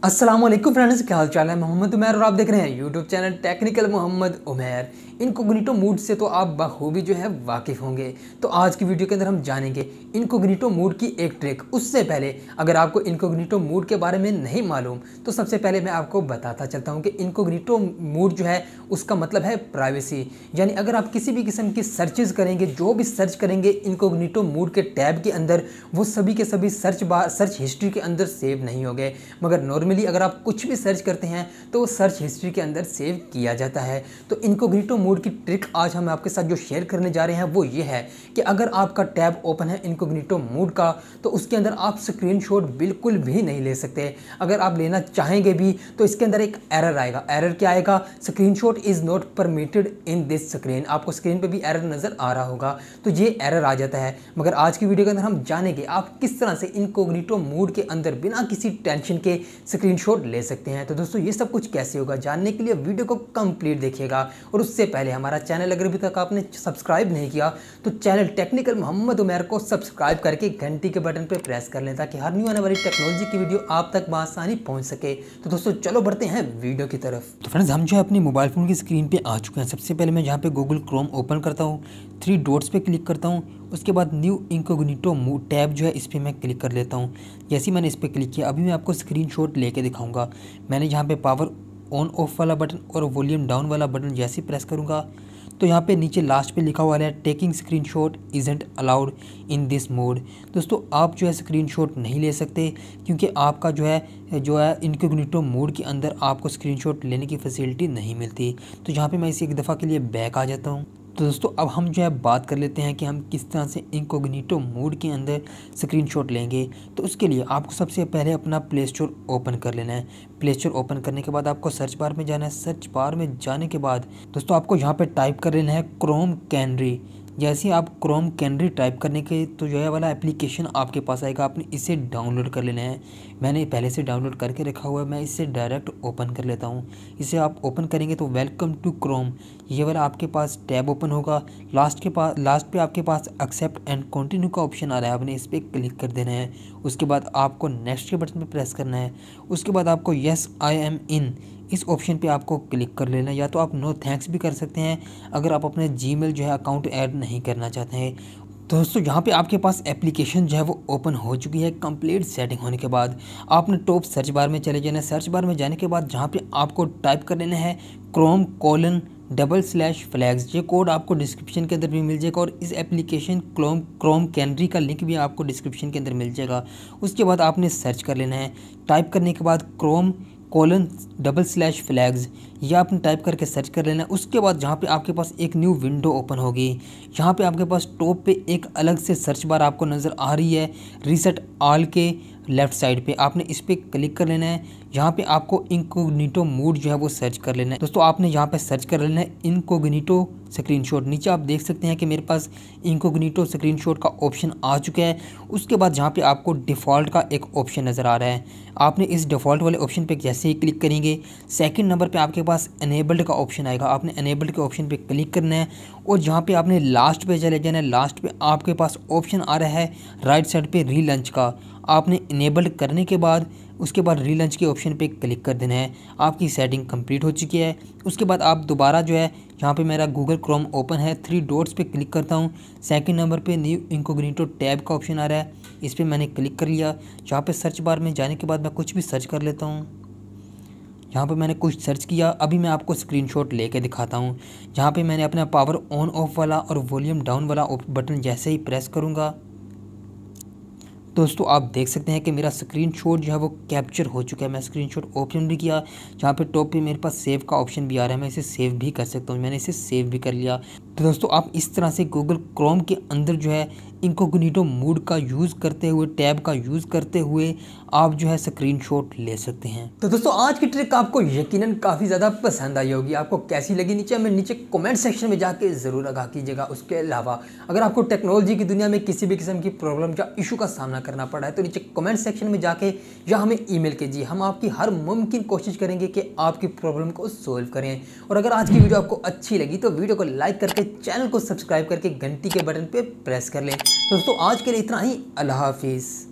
अस्सलाम वालेकुम फ्रेंड्स, क्या हाल चाल है। मोहम्मद उमैर और आप देख रहे हैं YouTube channel technical Mohammad Umair. Incognito mode से तो आप बखूबी जो है वाकिफ़ होंगे। तो आज की वीडियो के अंदर हम जानेंगे इनकोग्निटो मोड की एक ट्रिक। उससे पहले अगर आपको इनकोग्निटो मोड के बारे में नहीं मालूम तो सबसे पहले मैं आपको बताता चलता हूँ कि इनकोग्निटो मोड जो है उसका मतलब है प्राइवेसी। यानी अगर आप किसी भी किस्म की सर्चेज़ करेंगे, जो भी सर्च करेंगे इनकोग्निटो मोड के टैब के अंदर, वो सभी के सभी सर्च हिस्ट्री के अंदर सेव नहीं हो गए। मगर नॉर्मली अगर आप कुछ भी सर्च करते हैं तो वो सर्च हिस्ट्री के अंदर सेव किया जाता है। तो इनकोग्निटो मोड की ट्रिक आज हम आपके साथ जो शेयर करने जा रहे हैं वो ये है कि अगर आपका टैब ओपन है इनकोग्निटो मोड का तो उसके अंदर आप स्क्रीनशॉट बिल्कुल भी नहीं ले सकते। अगर आप लेना चाहेंगे भी तो इसके अंदर एक एरर आएगा। एरर क्या आएगा? Screenshot is not permitted in this screen. आपको स्क्रीन पे भी एरर नज़र आ रहा होगा, तो ये एरर आ जाता है। मगर आज की वीडियो के अंदर हम जानेंगे आप किस तरह से इनकोग्निटो मोड के अंदर बिना किसी टेंशन के स्क्रीनशॉट ले सकते हैं। तो दोस्तों ये सब कुछ कैसे होगा जानने के लिए वीडियो को कंप्लीट देखिएगा। और उससे पहले हमारा चैनल अगर अभी तक आपने सब्सक्राइब नहीं किया तो चैनल टेक्निकल मोहम्मद उमैर को सब्सक्राइब करके घंटी के बटन पर प्रेस कर लें ताकि हर न्यू आने वाली टेक्नोलॉजी की वीडियो आप तक बआसानी पहुंच सके। तो दोस्तों चलो बढ़ते हैं वीडियो की तरफ। तो फ्रेंड्स हम जो है अपनी मोबाइल फ़ोन की स्क्रीन पे आ चुके हैं। सबसे पहले मैं यहाँ पे गूगल क्रोम ओपन करता हूँ, 3 डॉट्स पे क्लिक करता हूँ। उसके बाद न्यू इनकोग्निटो मोड टैब जो है इस पर मैं क्लिक कर लेता हूँ। जैसे ही मैंने इस पर क्लिक किया अभी मैं आपको स्क्रीनशॉट लेके दिखाऊंगा। मैंने यहाँ पे पावर ऑन ऑफ वाला बटन और वॉल्यूम डाउन वाला बटन जैसे ही प्रेस करूँगा तो यहाँ पे नीचे लास्ट पे लिखा हुआ है taking screenshot isn't allowed in this mode. दोस्तों आप जो है स्क्रीनशॉट नहीं ले सकते क्योंकि आपका जो है इनकोग्निटो मोड के अंदर आपको स्क्रीनशॉट लेने की फैसिलिटी नहीं मिलती। तो यहाँ पे मैं इसे एक दफ़ा के लिए बैक आ जाता हूँ। तो दोस्तों अब हम जो है बात कर लेते हैं कि हम किस तरह से इनकोग्निटो मोड के अंदर स्क्रीनशॉट लेंगे। तो उसके लिए आपको सबसे पहले अपना प्ले स्टोर ओपन कर लेना है। प्ले स्टोर ओपन करने के बाद आपको सर्च बार में जाना है। सर्च बार में जाने के बाद दोस्तों आपको यहाँ पे टाइप कर लेना है क्रोम कैनरी। जैसे ही आप क्रोम कैनरी टाइप करने के तो जो है वाला एप्लीकेशन आपके पास आएगा, आपने इसे डाउनलोड कर लेना है। मैंने पहले से डाउनलोड करके रखा हुआ है, मैं इसे डायरेक्ट ओपन कर लेता हूँ। इसे आप ओपन करेंगे तो वेलकम टू क्रोम ये वाला आपके पास टैब ओपन होगा। लास्ट पे आपके पास एक्सेप्ट एंड कंटिन्यू का ऑप्शन आ रहा है, आपने इस पर क्लिक कर देना है। उसके बाद आपको नेक्स्ट के बटन पर प्रेस करना है। उसके बाद आपको येस आई एम इन इस ऑप्शन पे आपको क्लिक कर लेना है। या तो आप नो थैंक्स भी कर सकते हैं अगर आप अपने जीमेल जो है अकाउंट ऐड नहीं करना चाहते हैं। दोस्तों यहाँ पे आपके पास एप्लीकेशन जो है वो ओपन हो चुकी है। कंप्लीट सेटिंग होने के बाद आपने टॉप सर्च बार में चले जाना है। सर्च बार में जाने के बाद जहाँ पे आपको टाइप कर लेना है chrome:/flags। ये कोड आपको डिस्क्रिप्शन के अंदर भी मिल जाएगा और इस एप्लीकेशन क्रोम कैनरी का लिंक भी आपको डिस्क्रिप्शन के अंदर मिल जाएगा। उसके बाद आपने सर्च कर लेना है। टाइप करने के बाद chrome:/flags ये आपने टाइप करके सर्च कर लेना है। उसके बाद जहाँ पे आपके पास एक न्यू विंडो ओपन होगी, यहाँ पे आपके पास टॉप पे एक अलग से सर्च बार आपको नज़र आ रही है। रीसेट ऑल के लेफ़्ट साइड पे आपने इस पर क्लिक कर लेना है। यहाँ पे आपको इनकोग्निटो मोड जो है वो सर्च कर लेना है। दोस्तों आपने यहाँ पे सर्च कर लेना है इनकोग्निटो स्क्रीनशॉट। नीचे आप देख सकते हैं कि मेरे पास इनकोग्निटो स्क्रीनशॉट का ऑप्शन आ चुका है। उसके बाद जहाँ पे आपको डिफ़ॉल्ट का एक ऑप्शन नज़र आ रहा है, आपने इस डिफ़ॉल्ट वाले ऑप्शन पे जैसे ही क्लिक करेंगे सेकंड नंबर पे आपके पास एनेबल्ड का ऑप्शन आएगा। आपने एनेबल्ड के ऑप्शन पे क्लिक करना है और जहाँ पे आपने लास्ट पे चले जाना है। लास्ट पे आपके पास ऑप्शन आ रहा है राइट साइड पे रीलंच का, आपने इनेबल्ड करने के बाद उसके बाद रीलंच के ऑप्शन पे क्लिक कर देना है। आपकी सेटिंग कंप्लीट हो चुकी है। उसके बाद आप दोबारा जो है यहाँ पे मेरा गूगल क्रोम ओपन है, 3 डॉट्स पे क्लिक करता हूँ। सेकंड नंबर पे न्यू इनकोग्निटो टैब का ऑप्शन आ रहा है, इस पर मैंने क्लिक कर लिया। यहाँ पे सर्च बार में जाने के बाद मैं कुछ भी सर्च कर लेता हूँ। यहाँ पे मैंने कुछ सर्च किया, अभी मैं आपको स्क्रीनशॉट लेके दिखाता हूँ। जहाँ पे मैंने अपना पावर ऑन ऑफ वाला और वॉल्यूम डाउन वाला बटन जैसे ही प्रेस करूँगा दोस्तों आप देख सकते हैं कि मेरा स्क्रीनशॉट जो है वो कैप्चर हो चुका है। मैं स्क्रीनशॉट ओपन भी किया, जहाँ पे टॉप पे मेरे पास सेव का ऑप्शन भी आ रहा है, मैं इसे सेव भी कर सकता हूँ। मैंने इसे सेव भी कर लिया। तो दोस्तों आप इस तरह से गूगल क्रोम के अंदर जो है इनकोग्निटो मोड का यूज़ करते हुए, टैब का यूज़ करते हुए आप जो है स्क्रीनशॉट ले सकते हैं। तो दोस्तों आज की ट्रिक आपको यकीनन काफ़ी ज़्यादा पसंद आई होगी। आपको कैसी लगी नीचे कमेंट सेक्शन में जाके ज़रूर आगाह कीजिएगा। उसके अलावा अगर आपको टेक्नोलॉजी की दुनिया में किसी भी किस्म की प्रॉब्लम या इशू का सामना करना पड़ा है तो नीचे कमेंट सेक्शन में जाके या हमें ईमेल कीजिए। हम आपकी हर मुमकिन कोशिश करेंगे कि आपकी प्रॉब्लम को सोल्व करें। और अगर आज की वीडियो आपको अच्छी लगी तो वीडियो को लाइक करके चैनल को सब्सक्राइब करके घंटी के बटन पे प्रेस कर लें। दोस्तों आज के लिए इतना ही। अल्लाह हाफिज़।